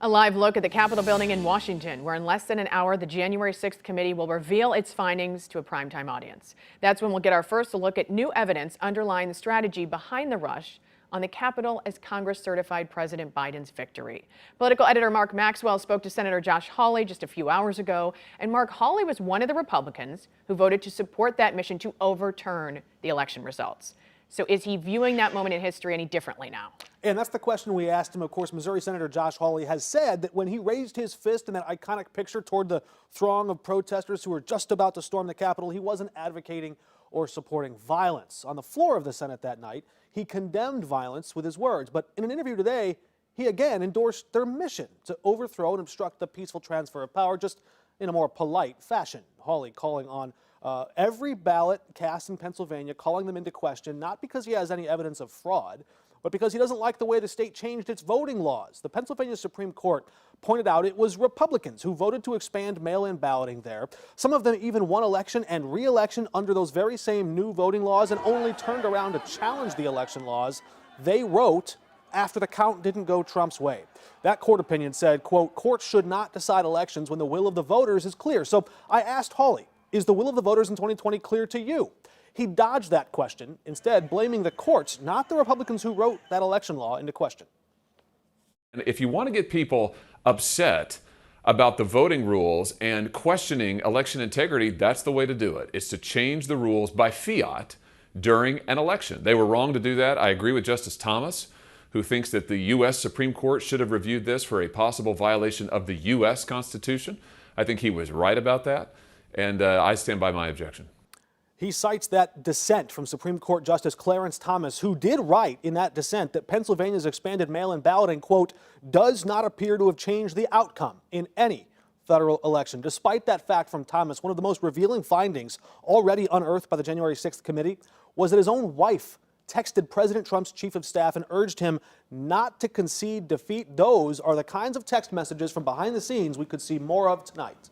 A live look at the Capitol building in Washington, where in less than an hour, the January 6th committee will reveal its findings to a primetime audience. That's when we'll get our first look at new evidence underlying the strategy behind the rush on the Capitol as Congress certified President Biden's victory. Political editor Mark Maxwell spoke to Senator Josh Hawley just a few hours ago, and Mark, Hawley was one of the Republicans who voted to support that mission to overturn the election results. So is he viewing that moment in history any differently now? And that's the question we asked him. Of course, Missouri Senator Josh Hawley has said that when he raised his fist in that iconic picture toward the throng of protesters who were just about to storm the Capitol, he wasn't advocating or supporting violence. On the floor of the Senate that night, he condemned violence with his words. But in an interview today, he again endorsed their mission to overthrow and obstruct the peaceful transfer of power, just in a more polite fashion. Hawley calling on every ballot cast in Pennsylvania, calling them into question, not because he has any evidence of fraud, but because he doesn't like the way the state changed its voting laws. The Pennsylvania Supreme Court pointed out it was Republicans who voted to expand mail-in balloting there. Some of them even won election and re-election under those very same new voting laws and only turned around to challenge the election laws they wrote after the count didn't go Trump's way. That court opinion said, quote, courts should not decide elections when the will of the voters is clear. So I asked Hawley, is the will of the voters in 2020 clear to you? He dodged that question, instead blaming the courts, not the Republicans who wrote that election law, into question. If you want to get people upset about the voting rules and questioning election integrity, that's the way to do it. It's to change the rules by fiat during an election. They were wrong to do that. I agree with Justice Thomas, who thinks that the U.S. Supreme Court should have reviewed this for a possible violation of the U.S. Constitution. I think he was right about that, and I stand by my objection. He cites that dissent from Supreme Court Justice Clarence Thomas, who did write in that dissent that Pennsylvania's expanded mail-in balloting, quote, does not appear to have changed the outcome in any federal election. Despite that fact from Thomas, one of the most revealing findings already unearthed by the January 6th committee was that his own wife texted President Trump's chief of staff and urged him not to concede defeat. Those are the kinds of text messages from behind the scenes we could see more of tonight.